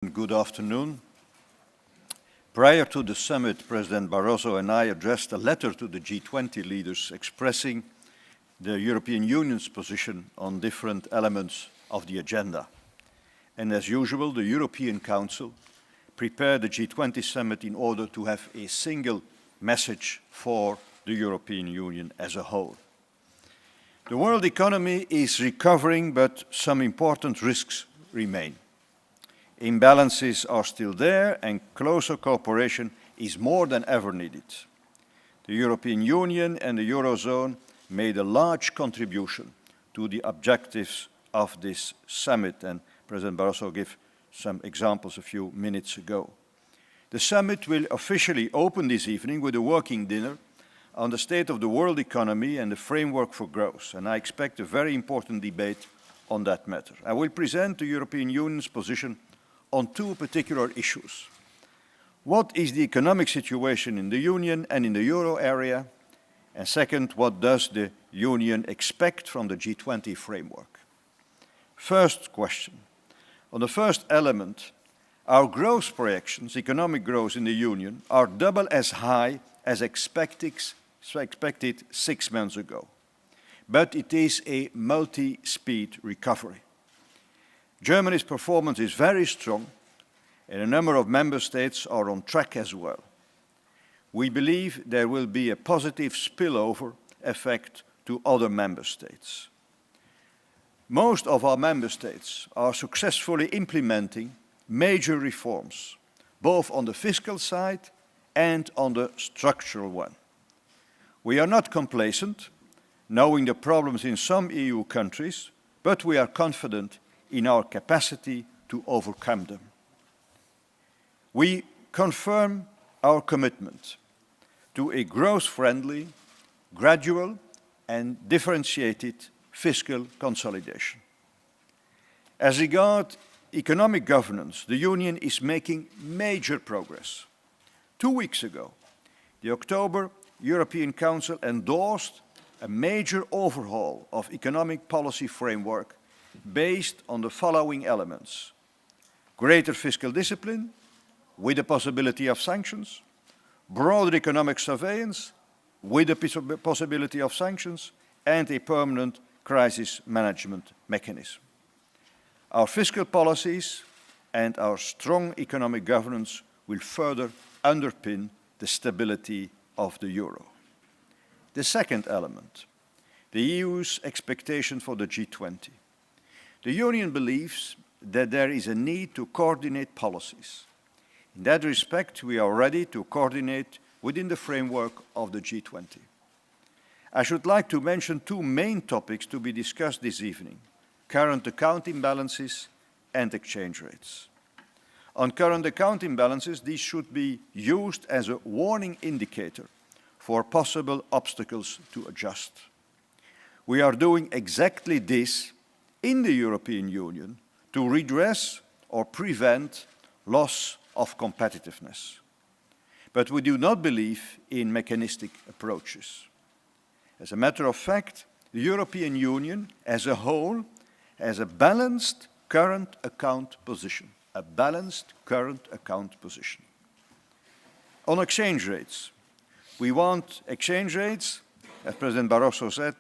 Good afternoon. Prior to the summit, President Barroso and I addressed a letter to the G20 leaders expressing the European Union's position on different elements of the agenda. And as usual, the European Council prepared the G20 summit in order to have a single message for the European Union as a whole. The world economy is recovering, but some important risks remain. Imbalances are still there, and closer cooperation is more than ever needed. The European Union and the Eurozone made a large contribution to the objectives of this summit, and President Barroso gave some examples a few minutes ago. The summit will officially open this evening with a working dinner on the state of the world economy and the framework for growth, and I expect a very important debate on that matter. I will present the European Union's position on two particular issues. What is the economic situation in the Union and in the Euro area? And second, what does the Union expect from the G20 framework? First question. On the first element, our growth projections, economic growth in the Union, are double as high as expected 6 months ago. But it is a multi-speed recovery. Germany's performance is very strong, and a number of member states are on track as well. We believe there will be a positive spillover effect to other member states. Most of our member states are successfully implementing major reforms, both on the fiscal side and on the structural one. We are not complacent, knowing the problems in some EU countries, but we are confident in our capacity to overcome them. We confirm our commitment to a growth-friendly, gradual and differentiated fiscal consolidation. As regards economic governance, the Union is making major progress. 2 weeks ago, the October European Council endorsed a major overhaul of economic policy framework based on the following elements: greater fiscal discipline with the possibility of sanctions, broader economic surveillance with the possibility of sanctions, and a permanent crisis management mechanism. Our fiscal policies and our strong economic governance will further underpin the stability of the euro. The second element, the EU's expectation for the G20. The Union believes that there is a need to coordinate policies. In that respect, we are ready to coordinate within the framework of the G20. I should like to mention two main topics to be discussed this evening: current account imbalances and exchange rates. On current account imbalances, these should be used as a warning indicator for possible obstacles to adjust. We are doing exactly this in the European Union to redress or prevent loss of competitiveness. But we do not believe in mechanistic approaches. As a matter of fact, the European Union as a whole has a balanced current account position. A balanced current account position. On exchange rates, we want exchange rates, as President Barroso said,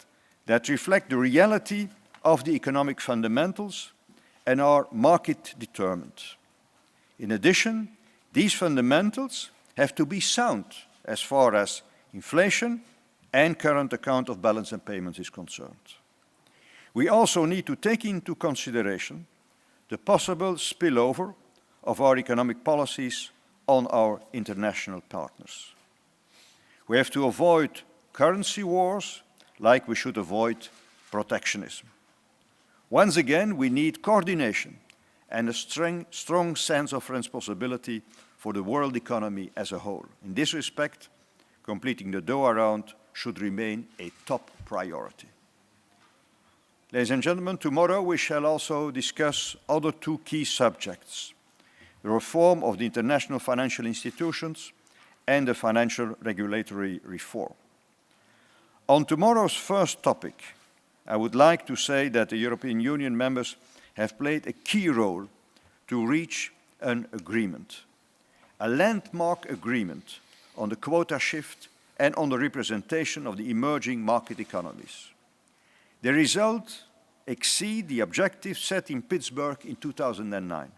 that reflect the reality of the economic fundamentals and are market determined. In addition, these fundamentals have to be sound as far as inflation and current account of balance and payments is concerned. We also need to take into consideration the possible spillover of our economic policies on our international partners. We have to avoid currency wars like we should avoid protectionism. Once again, we need coordination and a strong sense of responsibility for the world economy as a whole. In this respect, completing the Doha round should remain a top priority. Ladies and gentlemen, tomorrow we shall also discuss other two key subjects: the reform of the international financial institutions and the financial regulatory reform. On tomorrow's first topic, I would like to say that the European Union members have played a key role to reach an agreement, a landmark agreement on the quota shift and on the representation of the emerging market economies. The result exceeds the objectives set in Pittsburgh in 2009.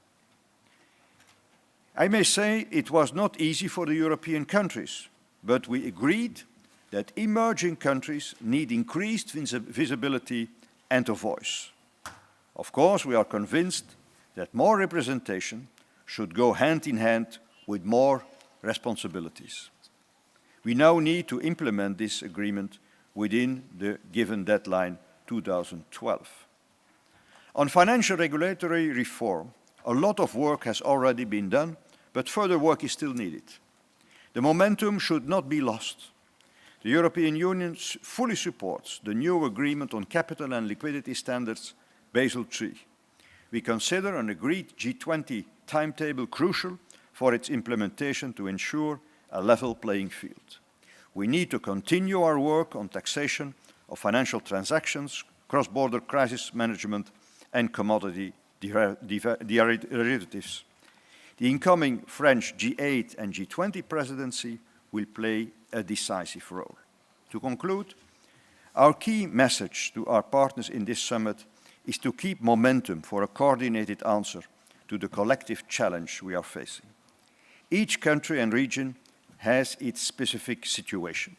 I may say it was not easy for the European countries, but we agreed that emerging countries need increased visibility and a voice. Of course, we are convinced that more representation should go hand in hand with more responsibilities. We now need to implement this agreement within the given deadline 2012. On financial regulatory reform, a lot of work has already been done, but further work is still needed. The momentum should not be lost. The European Union fully supports the new agreement on capital and liquidity standards, Basel III. We consider an agreed G20 timetable crucial for its implementation to ensure a level playing field. We need to continue our work on taxation of financial transactions, cross-border crisis management, and commodity derivatives. The incoming French G8 and G20 presidency will play a decisive role. To conclude, our key message to our partners in this summit is to keep momentum for a coordinated answer to the collective challenge we are facing. Each country and region has its specific situation,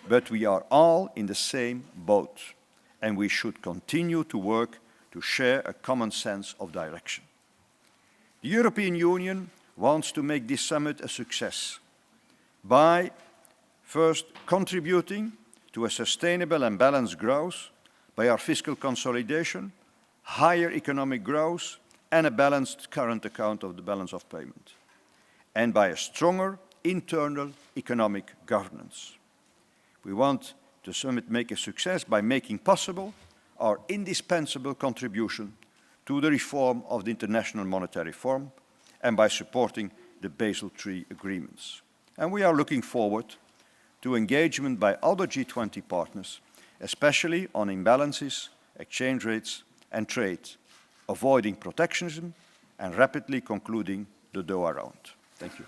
but we are all in the same boat, and we should continue to work to share a common sense of direction. The European Union wants to make this summit a success by first contributing to a sustainable and balanced growth by our fiscal consolidation, higher economic growth, and a balanced current account of the balance of payment, and by a stronger internal economic governance. We want the summit to make a success by making possible our indispensable contribution to the reform of the International Monetary Fund and by supporting the Basel III agreements. And we are looking forward to engagement by other G20 partners, especially on imbalances, exchange rates, and trade, avoiding protectionism and rapidly concluding the Doha round. Thank you.